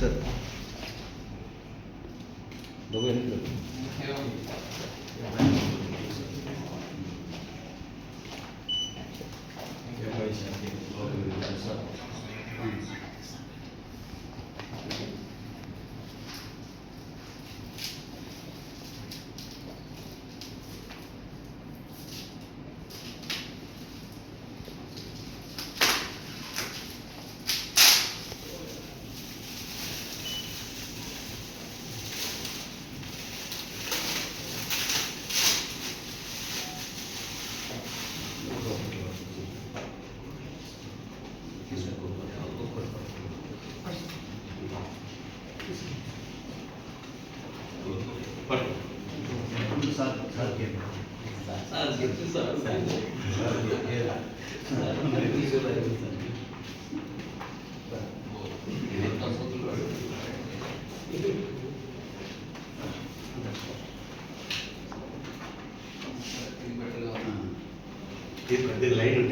Sir दोघं येतील line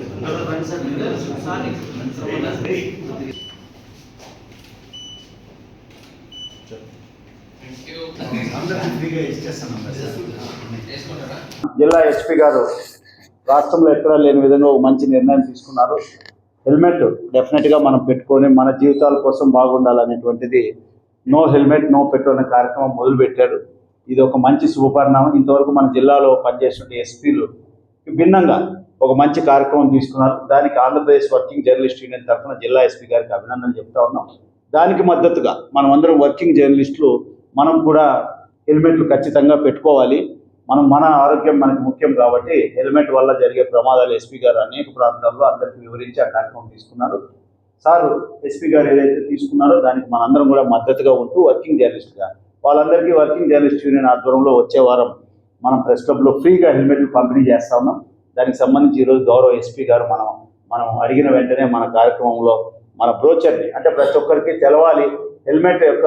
జిల్లా ఎస్పీ గారు రాష్ట్రంలో ఎక్కడా లేని విధంగా ఒక మంచి నిర్ణయం తీసుకున్నారు. హెల్మెట్ డెఫినెట్గా మనం పెట్టుకొని మన జీవితాల కోసం బాగుండాలనేటువంటిది నో హెల్మెట్ నో పెట్రోల్ అనే కార్యక్రమం మొదలుపెట్టారు. ఇది ఒక మంచి శుభపరిణామం. ఇంతవరకు మన జిల్లాలో పనిచేస్తున్న ఎస్పీలు భిన్నంగా ఒక మంచి కార్యక్రమం తీసుకున్నారు. దానికి ఆంధ్రప్రదేశ్ వర్కింగ్ జర్నలిస్ట్ యూనియన్ తరఫున జిల్లా ఎస్పీ గారికి అభినందనలు చెప్తా ఉన్నాం. దానికి మద్దతుగా మనం అందరం వర్కింగ్ జర్నలిస్టులు మనం కూడా హెల్మెట్లు ఖచ్చితంగా పెట్టుకోవాలి. మన ఆరోగ్యం మనకు ముఖ్యం కాబట్టి హెల్మెట్ వల్ల జరిగే ప్రమాదాలు ఎస్పీ గారు అనేక ప్రాంతాల్లో అందరికీ వివరించి ఆ కార్యక్రమం తీసుకున్నారు. సార్ ఎస్పీ గారు ఏదైతే తీసుకున్నారో దానికి మనందరం కూడా మద్దతుగా ఉంటూ వర్కింగ్ జర్నలిస్ట్గా వాళ్ళందరికీ వర్కింగ్ జర్నలిస్ట్ యూనియన్ ఆధ్వర్యంలో వచ్చే వారం మనం ప్రెస్ క్లబ్లో ఫ్రీగా హెల్మెట్లు పంపిణీ చేస్తా ఉన్నాం. దానికి సంబంధించి ఈరోజు గౌరవ ఎస్పీ గారు మనం అడిగిన వెంటనే మన కార్యక్రమంలో మన బ్రోచర్ని అంటే ప్రతి ఒక్కరికి తెలవాలి హెల్మెట్ యొక్క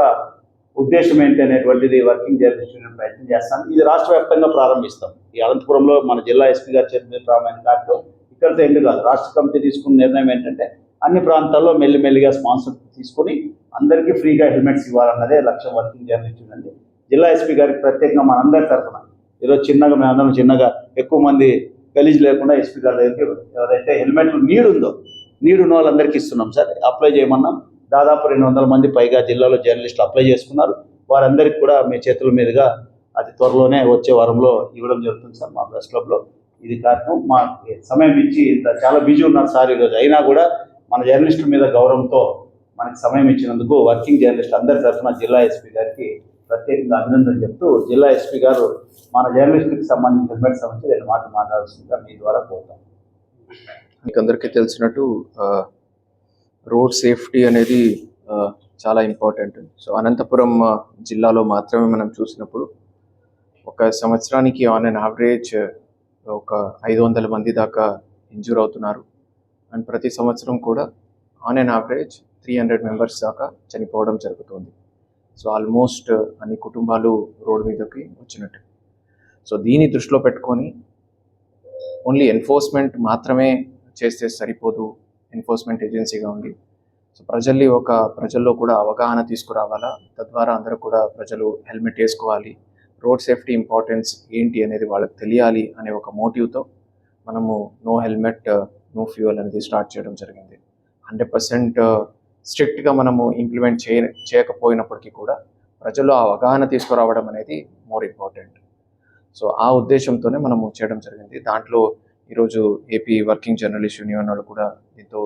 ఉద్దేశం ఏంటి అనేటువంటిది వర్కింగ్ జర్నలిస్ట్ యూనియన్ ప్రయత్నం చేస్తాం. ఇది రాష్ట్ర వ్యాప్తంగా ప్రారంభిస్తాం. ఈ అనంతపురంలో మన జిల్లా ఎస్పీ గారు చెప్పిన ప్రారంభమైన కార్యక్రమం ఇక్కడితో ఎండు కాదు. రాష్ట్ర కమిటీ తీసుకున్న నిర్ణయం ఏంటంటే అన్ని ప్రాంతాల్లో మెల్లిమెల్లిగా స్పాన్సర్ తీసుకుని అందరికీ ఫ్రీగా హెల్మెట్స్ ఇవ్వాలన్నదే లక్ష్యం వర్కింగ్ జర్నలిస్ట్ యూనియన్. జిల్లా ఎస్పీ గారికి ప్రత్యేకంగా మనందరి తరఫున ఈరోజు మేమందరం చిన్నగా ఎక్కువ మంది గలీజ్ లేకుండా ఎస్పీ గారి దగ్గరికి ఎవరైతే హెల్మెట్లు నీడు ఉన్న వాళ్ళందరికీ ఇస్తున్నాం సార్. అప్లై చేయమన్నాం. దాదాపు 200 మంది పైగా జిల్లాలో జర్నలిస్టులు అప్లై చేసుకున్నారు. వారందరికీ కూడా మీ చేతుల మీదుగా అతి త్వరలోనే వచ్చే వారంలో ఇవ్వడం జరుగుతుంది సార్ మా ప్రెస్ క్లబ్లో. ఇది కార్యక్రమం మా సమయం ఇచ్చి చాలా బిజీ ఉన్నారు సార్ ఈరోజు. అయినా కూడా మన జర్నలిస్టుల మీద గౌరవంతో మనకి సమయం ఇచ్చినందుకు వర్కింగ్ జర్నలిస్ట్ అందరి తరఫున జిల్లా ఎస్పీ గారికి ప్రత్యేకంగా అభినందనలు చెప్తూ జిల్లా ఎస్పీ గారు మన జర్నలిస్టుకి సంబంధించిన హెల్మెట్ సంబంధించి 2 మాటలు మాట్లాడాల్సిందిగా మీ ద్వారా కోరుతాం. మీకు అందరికీ తెలిసినట్టు రోడ్ సేఫ్టీ అనేది చాలా ఇంపార్టెంట్. సో అనంతపురం జిల్లాలో మాత్రమే మనం చూసినప్పుడు ఒక సంవత్సరానికి ఆన్ అన్ యావరేజ్ ఒక 500 మంది దాకా ఇంజూర్ అవుతున్నారు. అండ్ ప్రతి సంవత్సరం కూడా ఆన్ అన్ యావరేజ్ 300 మెంబర్స్ దాకా చనిపోవడం జరుగుతుంది. సో ఆల్మోస్ట్ అన్ని కుటుంబాలు రోడ్డు మీదకి వచ్చినట్టు. సో దీన్ని దృష్టిలో పెట్టుకొని ఓన్లీ ఎన్ఫోర్స్మెంట్ మాత్రమే చేస్తే సరిపోదు. ఎన్ఫోర్స్మెంట్ ఏజెన్సీగా ఉంది. సో ప్రజల్లో కూడా అవగాహన తీసుకురావాలా. తద్వారా అందరూ కూడా ప్రజలు హెల్మెట్ వేసుకోవాలి, రోడ్ సేఫ్టీ ఇంపార్టెన్స్ ఏంటి అనేది వాళ్ళకి తెలియాలి అనే ఒక మోటివ్తో మనము నో హెల్మెట్ నో ఫ్యూయల్ అనేది స్టార్ట్ చేయడం జరిగింది. 100% స్ట్రిక్ట్గా మనము ఇంప్లిమెంట్ చేయకపోయినప్పటికీ కూడా ప్రజల్లో అవగాహన తీసుకురావడం అనేది మోర్ ఇంపార్టెంట్. సో ఆ ఉద్దేశంతోనే మనము చేయడం జరిగింది. దాంట్లో ఈరోజు ఏపీ వర్కింగ్ జర్నలిస్ట్ యూనియన్ వాళ్ళు కూడా దీంతో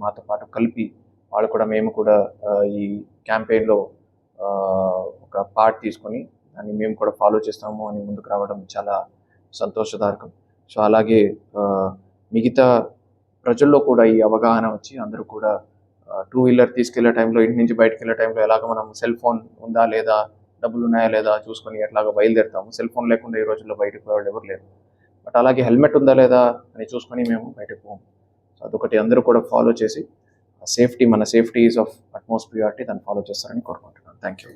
మాతో పాటు కలిపి మేము కూడా ఈ క్యాంపెయిన్లో ఒక పార్ట్ తీసుకొని దాన్ని మేము కూడా ఫాలో చేస్తాము అని ముందుకు రావడం చాలా సంతోషదాయకం. సో అలాగే మిగతా ప్రజల్లో కూడా ఈ అవగాహన వచ్చి అందరూ కూడా 2 వీలర్ తీసుకెళ్లే టైంలో, ఇంటి నుంచి బయటకు వెళ్ళే టైంలో ఎలాగ మనం సెల్ ఫోన్ ఉందా లేదా, డబ్బులు ఉన్నాయా లేదా చూసుకొని ఎట్లాగ బయలుదేరుతాము. సెల్ ఫోన్ లేకుండా ఈ రోజుల్లో బయటకు పోయేవాళ్ళు ఎవరు లేరు. బట్ అలాగే హెల్మెట్ ఉందా లేదా అని చూసుకొని మేము బయటకు పోము. సో అదొకటి అందరూ కూడా ఫాలో చేసి మన safety is of utmost priority, దాన్ని ఫాలో చేస్తారని కోరుకుంటున్నాను. Thank you.